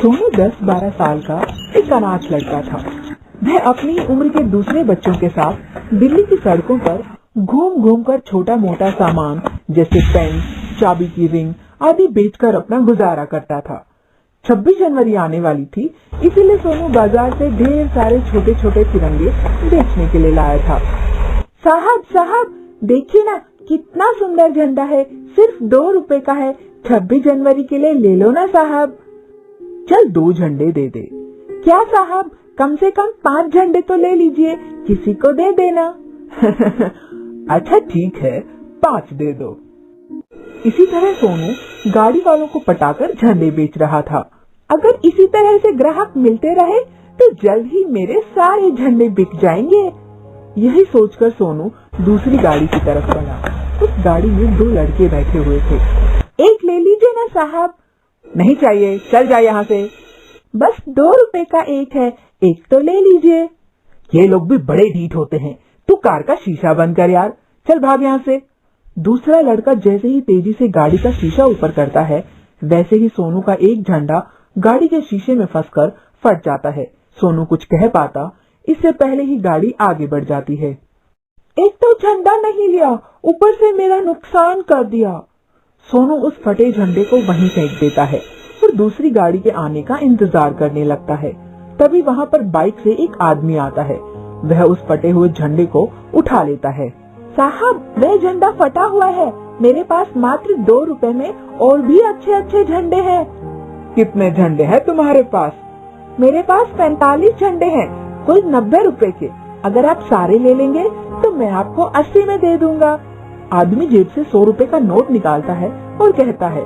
सोनू 10-12 साल का एक अनाथ लड़का था। वह अपनी उम्र के दूसरे बच्चों के साथ दिल्ली की सड़कों पर घूम घूम कर छोटा मोटा सामान जैसे पेन, चाबी की रिंग आदि बेचकर अपना गुजारा करता था। 26 जनवरी आने वाली थी, इसीलिए सोनू बाजार से ढेर सारे छोटे छोटे तिरंगे बेचने के लिए लाया था। साहब देखिए ना, कितना सुंदर झंडा है, सिर्फ 2 रुपए का है। 26 जनवरी के लिए ले लो ना साहब। चल 2 झंडे दे दे। क्या साहब, कम से कम 5 झंडे तो ले लीजिए, किसी को दे देना। अच्छा ठीक है, 5 दे दो। इसी तरह सोनू गाड़ी वालों को पटाकर झंडे बेच रहा था। अगर इसी तरह से ग्राहक मिलते रहे तो जल्द ही मेरे सारे झंडे बिक जाएंगे। यही सोचकर सोनू दूसरी गाड़ी की तरफ बढ़ा। उस गाड़ी में 2 लड़के बैठे हुए थे। एक ले लीजिए ना साहब। नहीं चाहिए, चल जाए यहाँ से। बस 2 रुपए का एक है, एक तो ले लीजिए। ये लोग भी बड़े ढीठ होते हैं। तू कार का शीशा बंद कर यार, चल भाग यहाँ से। दूसरा लड़का जैसे ही तेजी से गाड़ी का शीशा ऊपर करता है, वैसे ही सोनू का एक झंडा गाड़ी के शीशे में फंसकर फट जाता है। सोनू कुछ कह पाता इससे पहले ही गाड़ी आगे बढ़ जाती है। एक तो झंडा नहीं लिया, ऊपर से मेरा नुकसान कर दिया। सोनू उस फटे झंडे को वहीं फेंक देता है और दूसरी गाड़ी के आने का इंतजार करने लगता है। तभी वहाँ पर बाइक से एक आदमी आता है। वह उस फटे हुए झंडे को उठा लेता है। साहब, वह झंडा फटा हुआ है, मेरे पास मात्र 2 रुपए में और भी अच्छे अच्छे झंडे हैं। कितने झंडे हैं तुम्हारे पास? मेरे पास 45 झंडे हैं, कुल 90 रुपए के। अगर आप सारे ले लेंगे तो मैं आपको 80 में दे दूंगा। आदमी जेब से 100 रुपए का नोट निकालता है और कहता है,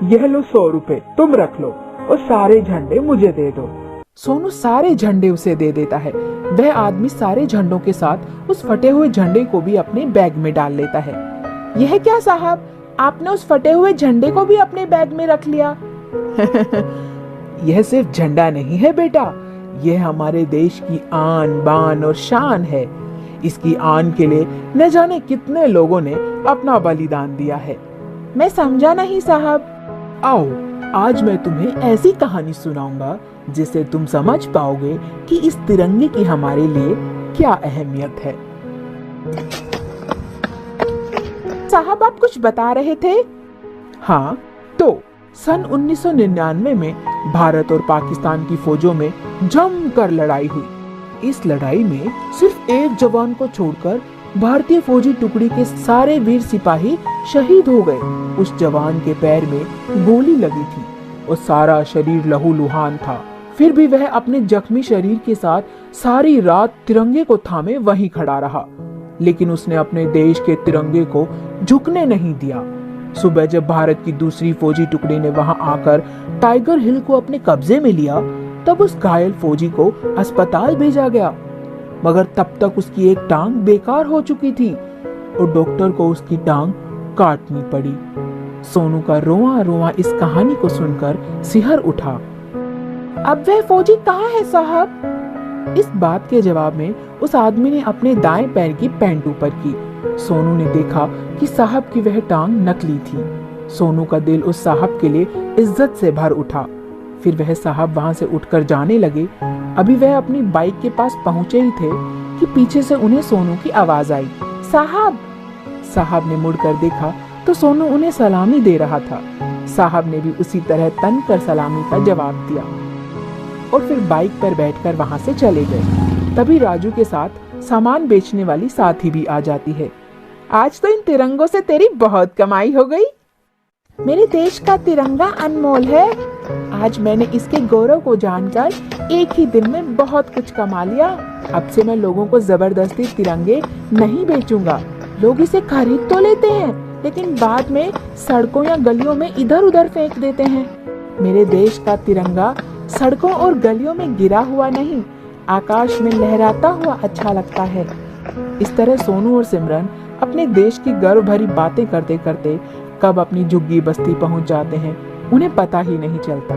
यह लो 100 रुपए, तुम रख लो और सारे झंडे मुझे दे दो। सोनू सारे झंडे उसे दे देता है। वह आदमी सारे झंडों के साथ उस फटे हुए झंडे को भी अपने बैग में डाल लेता है। यह क्या साहब, आपने उस फटे हुए झंडे को भी अपने बैग में रख लिया? यह सिर्फ झंडा नहीं है बेटा, यह हमारे देश की आन बान और शान है। इसकी आन के लिए न जाने कितने लोगों ने अपना बलिदान दिया है। मैं समझा नहीं साहब। आओ, आज मैं तुम्हें ऐसी कहानी सुनाऊंगा जिससे तुम समझ पाओगे कि इस तिरंगे की हमारे लिए क्या अहमियत है। साहब, आप कुछ बता रहे थे? हाँ, तो सन 1999 में भारत और पाकिस्तान की फौजों में जमकर लड़ाई हुई। इस लड़ाई में सिर्फ एक जवान को छोड़कर भारतीय फौजी टुकड़ी के सारे वीर सिपाही शहीद हो गए। उस जवान के पैर में गोली लगी थी और सारा शरीर लहूलुहान था। फिर भी वह अपने जख्मी शरीर के साथ सारी रात तिरंगे को थामे वहीं खड़ा रहा, लेकिन उसने अपने देश के तिरंगे को झुकने नहीं दिया। सुबह जब भारत की दूसरी फौजी टुकड़ी ने वहां आकर टाइगर हिल को अपने कब्जे में लिया, तब उस घायल फौजी को अस्पताल भेजा गया, मगर तब तक उसकी एक टांग बेकार हो चुकी थी और डॉक्टर को उसकी टांग काटनी पड़ी। सोनू का रोआ रोआ इस कहानी को सुनकर सिहर उठा। अब वह फौजी कहाँ है साहब? इस बात के जवाब में उस आदमी ने अपने दाएं पैर की पैंट ऊपर की। सोनू ने देखा कि साहब की वह टांग नकली थी। सोनू का दिल उस साहब के लिए इज्जत से भर उठा। फिर वह साहब वहां से उठकर जाने लगे। अभी वह अपनी बाइक के पास पहुंचे ही थे कि पीछे से उन्हें सोनू की आवाज आई, साहब। साहब ने मुड़कर देखा तो सोनू उन्हें सलामी दे रहा था। साहब ने भी उसी तरह तन कर सलामी का जवाब दिया और फिर बाइक पर बैठकर वहां से चले गए। तभी राजू के साथ सामान बेचने वाली साथी भी आ जाती है। आज तो इन तिरंगों से तेरी बहुत कमाई हो गई। मेरे देश का तिरंगा अनमोल है। आज मैंने इसके गौरव को जानकर एक ही दिन में बहुत कुछ कमा लिया। अब से मैं लोगों को जबरदस्ती तिरंगे नहीं बेचूंगा। लोग इसे खरीद तो लेते हैं, लेकिन बाद में सड़कों या गलियों में इधर उधर फेंक देते हैं। मेरे देश का तिरंगा सड़कों और गलियों में गिरा हुआ नहीं, आकाश में लहराता हुआ अच्छा लगता है। इस तरह सोनू और सिमरन अपने देश की गर्व भरी बातें करते करते कब अपनी झुग्गी बस्ती पहुंच जाते हैं, उन्हें पता ही नहीं चलता।